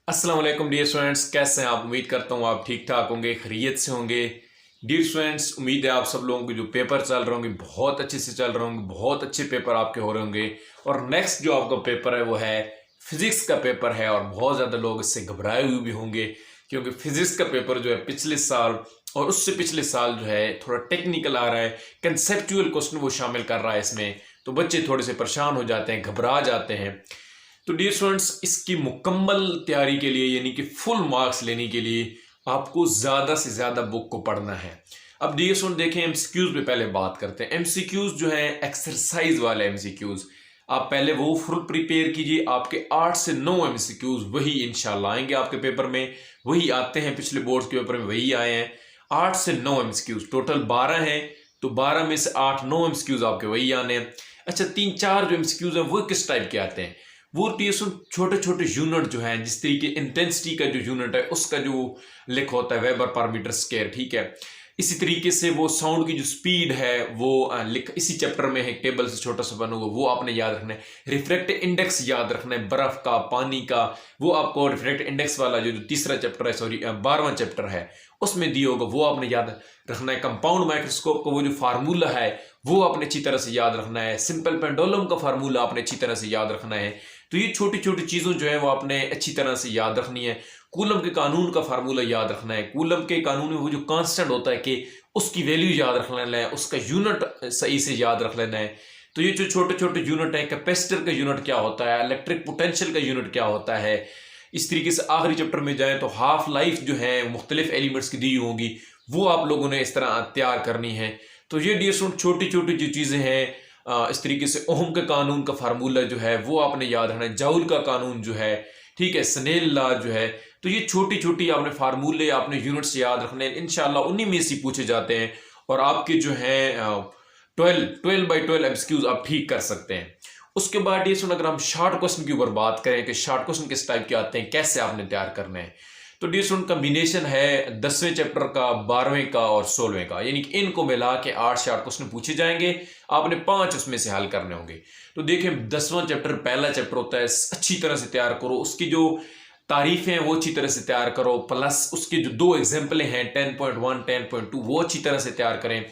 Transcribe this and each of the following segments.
अस्सलाम वालेकुम dear students, कैसे हैं आप। उम्मीद करता हूँ आप ठीक ठाक होंगे, खैरियत से होंगे। डियर स्टूडेंट्स, उम्मीद है आप सब लोगों के जो पेपर चल रहे होंगे बहुत अच्छे से चल रहे होंगे, बहुत अच्छे पेपर आपके हो रहे होंगे। और नेक्स्ट जो आपका पेपर है वो है फिजिक्स का पेपर है, और बहुत ज़्यादा लोग इससे घबराए हुए भी होंगे क्योंकि फिजिक्स का पेपर जो है पिछले साल और उससे पिछले साल जो है थोड़ा टेक्निकल आ रहा है, कंसेप्चुअल क्वेश्चन वो शामिल कर रहा है इसमें। तो बच्चे थोड़े से परेशान हो जाते हैं, घबरा जाते हैं। तो डियर स्टूडेंट्स, इसकी मुकम्मल तैयारी के लिए यानी कि फुल मार्क्स लेने के लिए आपको ज़्यादा से ज़्यादा बुक को पढ़ना है। अब डियर स्टूडेंट देखें, एमसीक्यूज पे पहले बात करते हैं। एमसीक्यूज जो है एक्सरसाइज वाले एमसीक्यूज, आप पहले वो फुल प्रिपेयर कीजिए। आपके 8 से 9 एमसीक्यूज वही इंशाल्लाह आएंगे आपके पेपर में, वही आते हैं, पिछले बोर्ड के पेपर में वही आए हैं। 8 से 9 एमसीक्यूज, टोटल 12 हैं, तो 12 में से 8-9 एमसीक्यूज आपके वही आने हैं। अच्छा, 3-4 जो एमसीक्यूज हैं वो किस टाइप के आते हैं, वो टीएसओ छोटे छोटे यूनिट जो है, जिस तरीके इंटेंसिटी का जो यूनिट है उसका जो लिख होता है वेबर पर मीटर स्क्वायर, ठीक है। इसी तरीके से वो साउंड की जो स्पीड है वो लिख इसी चैप्टर में है, टेबल से छोटा सा बना होगा, वो आपने याद रखना है। रिफ्रैक्टिव इंडेक्स याद रखना है, बर्फ का, पानी का, वो आपको रिफ्रैक्टिव इंडेक्स वाला जो तीसरा चैप्टर है, सॉरी 12वां चैप्टर है, उसमें दिया होगा, वो आपने याद रखना है। कंपाउंड माइक्रोस्कोप का वो जो फार्मूला है वो आपने अच्छी तरह से याद रखना है। सिंपल पेंडुलम का फार्मूला आपने अच्छी तरह से याद रखना है। तो ये छोटी छोटी चीज़ों जो है वो आपने अच्छी तरह से याद रखनी है। कूलम के कानून का फार्मूला याद रखना है। कूलम के कानून में वो जो कांस्टेंट होता है कि उसकी वैल्यू याद रख लेना है, उसका यूनिट सही से याद रख लेना है। तो ये जो छोटे छोटे यूनिट है, कैपेसिटर का यूनिट क्या होता है, इलेक्ट्रिक पोटेंशियल का यूनिट क्या होता है। इस तरीके से आखिरी चैप्टर में जाए तो हाफ लाइफ जो है मुख्तलिफ एलिमेंट्स की दी होंगी, वो आप लोगों ने इस तरह तैयार करनी है। तो ये डियर स्टूडेंट छोटी छोटी जो चीज़ें हैं, इस तरीके से ओहम के कानून का फार्मूला जो है वो आपने याद रखना है, जाउल का कानून जो है, ठीक है, स्नेल लॉ जो है। तो ये छोटी छोटी आपने फार्मूले, आपने यूनिट्स याद रखने हैं, इंशाल्लाह उन्हीं में से पूछे जाते हैं। और आपके जो है 12 बाई 12 एमसीक्यूज आप ठीक कर सकते हैं। उसके बाद ये सुन, अगर हम शॉर्ट क्वेश्चन के ऊपर बात करें कि शॉर्ट क्वेश्चन किस टाइप के आते हैं, कैसे आपने तैयार करने हैं, तो डी स्टूडेंट कम्बिनेशन है 10वें चैप्टर का, 12वें का और 16वें का, यानी कि इनको मिला के 8 शॉर्ट क्वेश्चन पूछे जाएंगे, आपने 5 उसमें से हल करने होंगे। तो देखें, 10वां चैप्टर पहला चैप्टर होता है, अच्छी तरह से तैयार करो, उसकी जो तारीफें हैं वो अच्छी तरह से तैयार करो, प्लस उसके जो 2 एग्जाम्पलें हैं 10.1 10.2 वो अच्छी तरह से तैयार करें।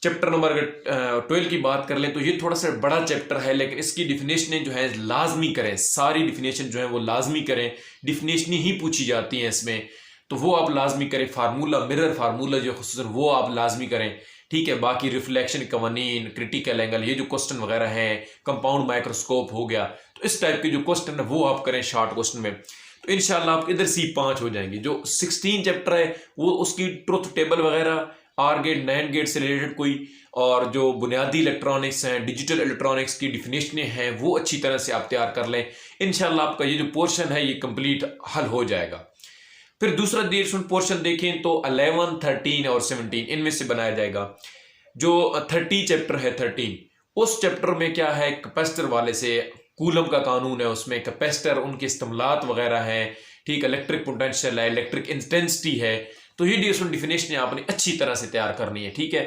चैप्टर नंबर अगर 12 की बात कर लें तो ये थोड़ा सा बड़ा चैप्टर है, लेकिन इसकी डिफिनेशनें जो है लाजमी करें, सारी डिफिनेशन जो है वो लाजमी करें, डिफिनेशन ही पूछी जाती हैं इसमें, तो वो आप लाजमी करें। फार्मूला, मिरर फार्मूला जो खुसूसन वो आप लाजमी करें, ठीक है। बाकी रिफ्लेक्शन कवानीन, क्रिटिकल एंगल, ये जो क्वेश्चन वगैरह हैं, कंपाउंड माइक्रोस्कोप हो गया, तो इस टाइप के जो क्वेश्चन है वो आप करें शॉर्ट क्वेश्चन में। तो इंशाल्लाह आप इधर से 5 हो जाएंगे। जो 16 चैप्टर है वो उसकी ट्रुथ टेबल वगैरह, आर गेट, नैंड गेट से रिलेटेड कोई, और जो बुनियादी इलेक्ट्रॉनिक्स हैं, डिजिटल इलेक्ट्रॉनिक्स की डिफिनेशनें हैं, वो अच्छी तरह से आप तैयार कर लें। इंशाल्लाह आपका ये जो पोर्शन है ये कंप्लीट हल हो जाएगा। फिर दूसरा पोर्शन देखें तो 11, 13 और 17 इनमें से बनाया जाएगा। जो 30 चैप्टर है, 13, उस चैप्टर में क्या है, कैपेसिटर वाले से, कूलम का कानून है, उसमें कैपेसिटर, उनके इस्तेमालात वगैरह हैं, ठीक, इलेक्ट्रिक पोटेंशियल है, इलेक्ट्रिक इंटेंसिटी है। तो ये डिफिनेशन आपने अच्छी तरह से तैयार करनी है, ठीक है।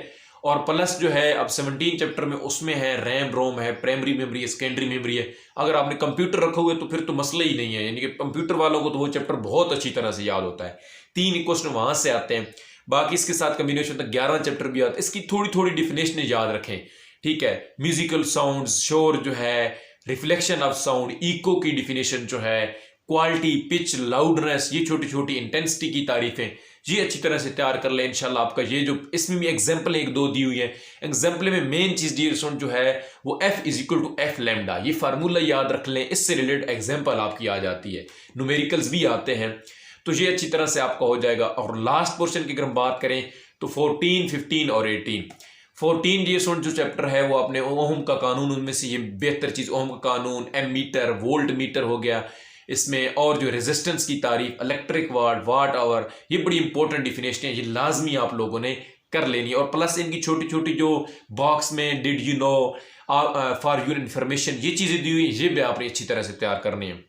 और प्लस जो है अब 17 चैप्टर में उसमें है रैम रोम है, प्राइमरी मेमोरी है, सेकेंडरी मेमोरी है। अगर आपने कंप्यूटर रखा हुआ है तो फिर तो मसला ही नहीं है, यानी कि कंप्यूटर वालों को तो वो चैप्टर बहुत अच्छी तरह से याद होता है, 3 क्वेश्चन वहां से आते हैं। बाकी इसके साथ कम्बिनेशन तक 11 चैप्टर भी आता है, इसकी थोड़ी थोड़ी डिफिनेशन याद रखें, ठीक है। म्यूजिकल साउंड, शोर जो है, रिफ्लेक्शन ऑफ साउंड, इको की डिफिनेशन जो है, क्वालिटी, पिच, लाउडनेस, ये छोटी छोटी इंटेंसिटी की तारीफें, ये अच्छी तरह से तैयार कर ले इंशाल्लाह। आपका ये जो इसमें भी एग्जाम्पल 1-2 दी हुई है, एग्जाम्पल में मेन चीज डी जो है वो F is equal to F lambda, ये फार्मूला याद रख लें, इससे रिलेटेड एग्जाम्पल आपकी आ जाती है, न्यूमेरिकल्स भी आते हैं, तो ये अच्छी तरह से आपका हो जाएगा। और लास्ट पोर्शन की अगर हम बात करें तो 14, 15 और 18। 14 ये जो चैप्टर है वो अपने ओहम का कानून, उनमें से ये बेहतर चीज ओहम का कानून, एम मीटर, वोल्ट मीटर हो गया इसमें, और जो रेजिस्टेंस की तारीफ, इलेक्ट्रिक वाट, वाट आवर, ये बड़ी इंपॉर्टेंट डिफिनेशन है, ये लाजमी आप लोगों ने कर लेनी है। और प्लस इनकी छोटी छोटी जो बॉक्स में did you know, for your information, ये चीजें दी हुई, ये भी आपने अच्छी तरह से तैयार करनी है।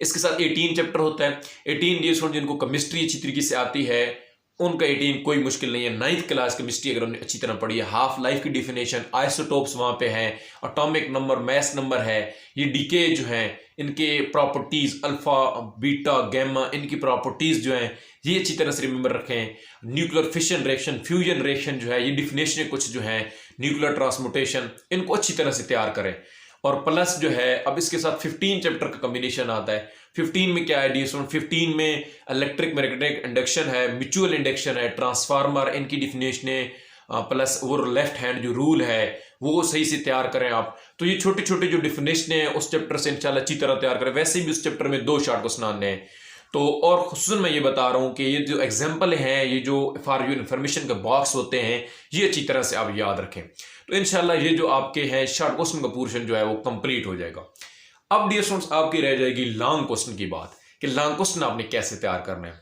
इसके साथ 18 चैप्टर होता है। 18 ये जिनको केमिस्ट्री अच्छी तरीके से आती है, उनका 18 कोई मुश्किल नहीं है। 9th क्लास केमिस्ट्री अगर उन्होंने अच्छी तरह पढ़ी है, हाफ लाइफ की डिफिनेशन, आइसोटोप्स वहाँ पे हैं, एटॉमिक नंबर, मैस नंबर है, ये डीके जो हैं इनके प्रॉपर्टीज, अल्फा बीटा गैमा, इनकी प्रॉपर्टीज जो हैं ये अच्छी तरह से रिमेंबर रखें। Nuclear fission reaction, fusion reaction जो है, ये डिफिनेशन कुछ जो है, न्यूक्लियर ट्रांसमुटेशन, इनको अच्छी तरह से तैयार करें। और प्लस जो है अब इसके साथ 15 चैप्टर का कॉम्बिनेशन आता है। 15 में क्या है डी, 15 में इलेक्ट्रिक मैग्नेटिक इंडक्शन है, म्यूचुअल इंडक्शन है, ट्रांसफार्मर, इनकी डिफिनेशन है, प्लस वो लेफ्ट हैंड जो रूल है वो सही से तैयार करें आप। तो ये छोटे छोटे जो डिफिनेशन है उस चैप्टर से इंशाल्लाह अच्छी तरह तैयार करें। वैसे भी उस चैप्टर में 2 शॉर्ट क्वेश्चन आने हैं। तो और खुसूसन मैं ये बता रहा हूँ कि ये जो एग्जाम्पल हैं, ये जो फॉर यू इन्फॉर्मेशन के बॉक्स होते हैं, ये अच्छी तरह से आप याद रखें। तो इंशाल्लाह ये जो आपके हैं शॉर्ट क्वेश्चन का पोर्शन जो है वो कंप्लीट हो जाएगा। अब डियर स्टूडेंट्स आपकी रह जाएगी लॉन्ग क्वेश्चन की बात, कि लॉन्ग क्वेश्चन आपने कैसे तैयार करना है।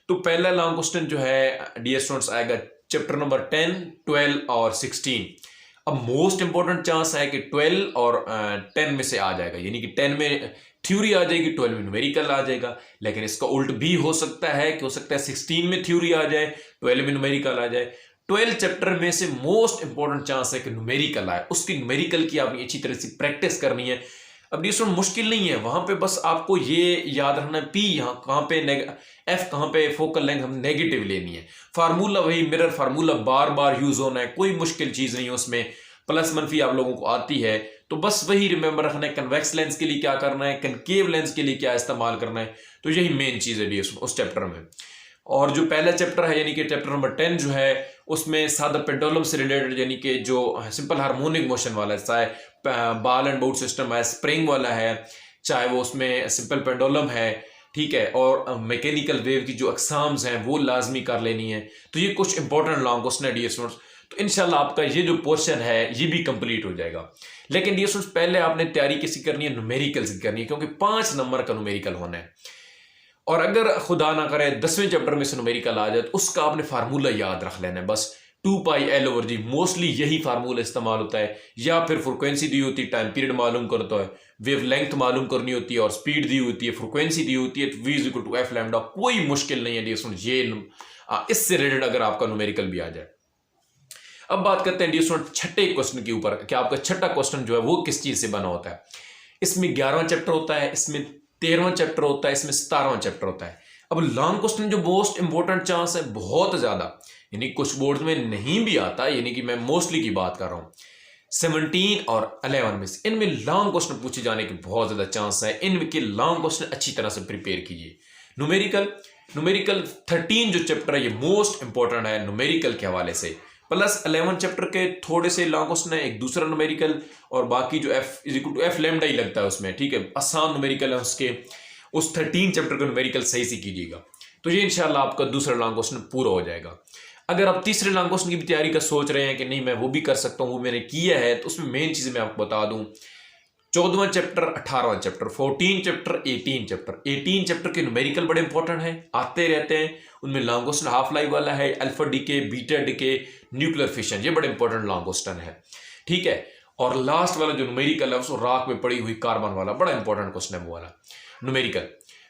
तो पहला लॉन्ग क्वेश्चन जो है डियर स्टूडेंट्स आएगा चैप्टर नंबर 10, 12 और 16। अब मोस्ट इंपॉर्टेंट चांस है कि 12 और 10 में से आ जाएगा, यानी कि 10 में थ्योरी आ जाएगी, 12 में न्यूमेरिकल आ जाएगा। लेकिन इसका उल्ट भी हो सकता है कि हो सकता है 16 में थ्योरी आ जाए, 12 में न्यूमेरिकल आ जाए। 12 चैप्टर में से मोस्ट इंपॉर्टेंट चांस है कि न्यूमेरिकल आए, उसकी न्यूमेरिकल की आपने अच्छी तरह से प्रैक्टिस करनी है। अब ये मुश्किल नहीं है, वहां पे बस आपको ये याद रखना है पी यहाँ कहाँ पे, एफ कहाँ पे, फोकल लेंथ हम नेगेटिव लेनी है, फार्मूला वही मिरर फार्मूला बार बार यूज होना है, कोई मुश्किल चीज नहीं है उसमें। प्लस मनफी आप लोगों को आती है तो बस वही रिमेंबर रखना है, कन्वेक्स लेंस के लिए क्या करना है, कनकेव लेंस के लिए क्या इस्तेमाल करना है। तो यही मेन चीज है डी उस चैप्टर में। और जो पहला चैप्टर है यानी कि चैप्टर नंबर 10 जो है उसमें सादा पेंडुलम से रिलेटेड, यानी कि जो सिंपल हार्मोनिक मोशन वाला है, चाहे बॉल एंड बाउल सिस्टम है, स्प्रिंग वाला है, चाहे वो उसमें सिंपल पेंडुलम है, ठीक है, और मैकेनिकल वेव की जो अकसाम्स हैं वो लाजमी कर लेनी है। तो ये कुछ इंपॉर्टेंट लॉन्ग क्वेश्चन है डियर स्टूडेंट्स। तो इंशाल्लाह आपका ये जो पोर्शन है ये भी कंप्लीट हो जाएगा। लेकिन डियर स्टूडेंट्स पहले आपने तैयारी कैसी करनी है, न्यूमेरिकल से करनी है, क्योंकि 5 नंबर का न्यूमेरिकल होना है। और अगर खुदा ना करे 10वें चैप्टर में से न्यूमेरिकल आ जाए तो उसका आपने फार्मूला याद रख लेना है, बस 2πL/g, मोस्टली यही फार्मूला इस्तेमाल होता है। या फिर फ्रिक्वेंसी दी होती है, टाइम पीरियड मालूम करता है, वेव लेंथ मालूम करनी होती है, और स्पीड दी होती है, फ्रिक्वेंसी दी होती है, v=f लैम्डा। कोई मुश्किल नहीं है डियर स्टूडेंट, ये इससे रिलेटेड अगर आपका न्यूमेरिकल भी आ जाए। अब बात करते हैं डियर स्टूडेंट छठे क्वेश्चन के ऊपर, कि आपका छठा क्वेश्चन जो है वो किस चीज से बना होता है। इसमें 11वां चैप्टर होता है, इसमें 13वां चैप्टर होता है, इसमें 17वां चैप्टर होता है। अब लॉन्ग क्वेश्चन जो मोस्ट इंपॉर्टेंट चांस है बहुत ज्यादा, यानी कुछ बोर्ड में नहीं भी आता, यानी कि मैं मोस्टली की बात कर रहा हूं, 17 और 11 में से इनमें लॉन्ग क्वेश्चन पूछे जाने के बहुत ज्यादा चांस है। इनके लॉन्ग क्वेश्चन अच्छी तरह से प्रिपेयर कीजिए। न्यूमेरिकल 13 जो चैप्टर है ये मोस्ट इंपॉर्टेंट है न्यूमेरिकल के हवाले से, प्लस 11 चैप्टर के थोड़े से लॉन्ग क्वेश्चन है, एक दूसरा न्यूमेरिकल, और बाकी जो f लैम्डा ही लगता है उसमें, ठीक है, आसान न्यूमेरिकल है उसके। उस 13 चैप्टर का न्यूमेरिकल सही से कीजिएगा तो ये इंशाल्लाह आपका दूसरा लॉन्ग क्वेश्चन पूरा हो जाएगा। अगर आप तीसरे लॉन्ग क्वेश्चन की भी तैयारी का सोच रहे हैं कि नहीं मैं वो भी कर सकता हूँ, वो मैंने किया है, तो उसमें मेन चीज मैं आपको बता दूं, 14वां चैप्टर, 18वां चैप्टर, 14 चैप्टर, 18 चैप्टर के न्यूमेरिकल बड़े इंपॉर्टेंट हैं, आते रहते हैं। उनमें लॉन्ग क्वेश्चन हाफ लाइफ वाला है, alpha decay, beta decay, nuclear fission, ये बड़े इंपॉर्टेंट लॉन्ग क्वेश्चन है, ठीक है। और लास्ट वाला जो न्यूमेरिकल है उसको राख में पड़ी हुई कार्बन वाला, बड़ा इंपॉर्टेंट क्वेश्चन है वो वाला न्यूमेरिकल।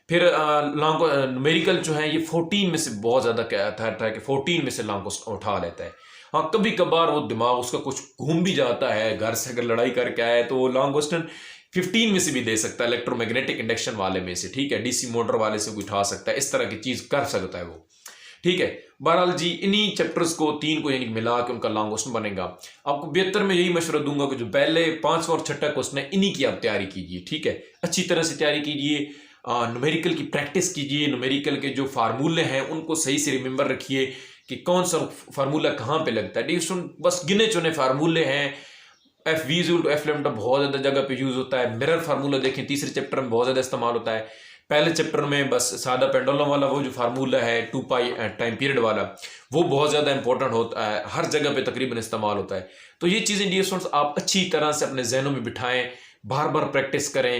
फिर लॉन्ग न्यूमेरिकल जो है ये 14 में से बहुत ज्यादा कहता है कि 14 में से लॉन्ग क्वेश्चन उठा लेता है। हाँ कभी कभार वो दिमाग उसका कुछ घूम भी जाता है, घर से अगर लड़ाई करके आए तो वो लॉन्ग क्वेश्चन 15 में से भी दे सकता है, इलेक्ट्रोमैग्नेटिक इंडक्शन वाले में से, ठीक है, डीसी मोटर वाले से भी उठा सकता है, इस तरह की चीज कर सकता है वो, ठीक है। बहरहाल जी इन्हीं चैप्टर्स को 3 को यानी मिला के उनका लॉन्ग क्वेश्चन बनेगा। आपको बेहतर मैं यही मशवरा दूंगा कि जो पहले 5वां और 6ठा क्वेश्चन है इन्हीं की आप तैयारी कीजिए, ठीक है, अच्छी तरह से तैयारी कीजिए, न्यूमेरिकल की प्रैक्टिस कीजिए, न्यूमेरिकल के जो फार्मूले हैं उनको सही से रिमेंबर रखिए कि कौन सा फार्मूला कहाँ पे लगता है। बस गिने चुने फार्मूले हैं, f लैम्डा बहुत ज्यादा जगह पे यूज होता है, मिरर फार्मूला देखें तीसरे चैप्टर में बहुत ज्यादा इस्तेमाल होता है, पहले चैप्टर में बस सादा पेंडुलम वाला वो जो फार्मूला है 2π टाइम पीरियड वाला वो बहुत ज़्यादा इंपॉर्टेंट होता है, हर जगह पे तकरीबन इस्तेमाल होता है। तो ये चीज़ें डियर स्टूडेंट्स आप अच्छी तरह से अपने जहनों में बिठाएं, बार बार प्रैक्टिस करें,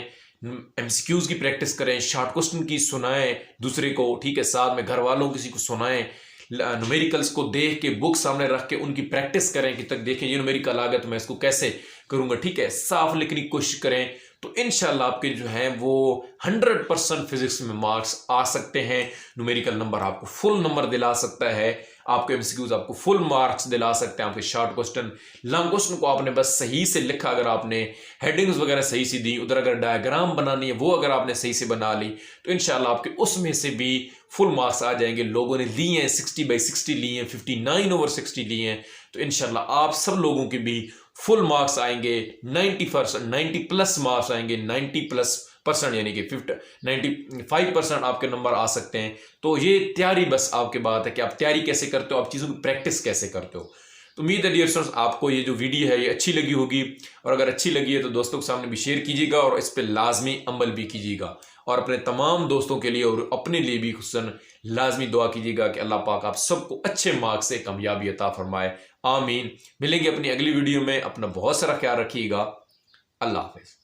एमसीक्यूज की प्रैक्टिस करें, शॉर्ट क्वेश्चन की सुनाएं दूसरे को, ठीक है, साथ में घर वालों किसी को सुनाएं, न्यूमेरिकल्स को देख के बुक सामने रख के उनकी प्रैक्टिस करें कि तक देखें ये न्यूमेरिकल आ गया तो मैं इसको कैसे करूंगा, ठीक है, साफ लिखने की कोशिश करें। तो इंशाल्लाह आपके जो हैं वो 100% फिजिक्स में मार्क्स आ सकते हैं। न्यूमेरिकल नंबर आपको फुल नंबर दिला सकता है, आपके एमसीक्यूज आपको फुल मार्क्स दिला सकते हैं। आपके शॉर्ट क्वेश्चन, लॉन्ग क्वेश्चन को आपने बस सही से लिखा, अगर आपने हेडिंग्स वगैरह सही से दी, उधर अगर डायग्राम बनानी है वो अगर आपने सही से बना ली, तो इंशाल्लाह आपके उसमें से भी फुल मार्क्स आ जाएंगे। लोगों ने लिए हैं 60/60 लिए हैं, 59/60 लिए हैं, तो इंशाल्लाह आप सब लोगों के भी फुल मार्क्स आएंगे। 90 प्लस मार्क्स आएंगे, 90+% यानी कि 95% आपके नंबर आ सकते हैं। तो ये तैयारी बस आपके बात है कि आप तैयारी कैसे करते हो, आप चीज़ों की प्रैक्टिस कैसे करते हो। तो उम्मीद है डियर स्टूडेंट्स आपको ये जो वीडियो है ये अच्छी लगी होगी, और अगर अच्छी लगी है तो दोस्तों के सामने भी शेयर कीजिएगा और इस पर लाजमी अमल भी कीजिएगा, और अपने तमाम दोस्तों के लिए और अपने लिए भी खुसूसन लाजमी दुआ कीजिएगा कि अल्लाह पाक आप सबको अच्छे मार्क्स से कामयाबी अता फरमाए। आमीन। मिलेंगे अपनी अगली वीडियो में, अपना बहुत सारा ख्याल रखिएगा। अल्लाह हाफिज़।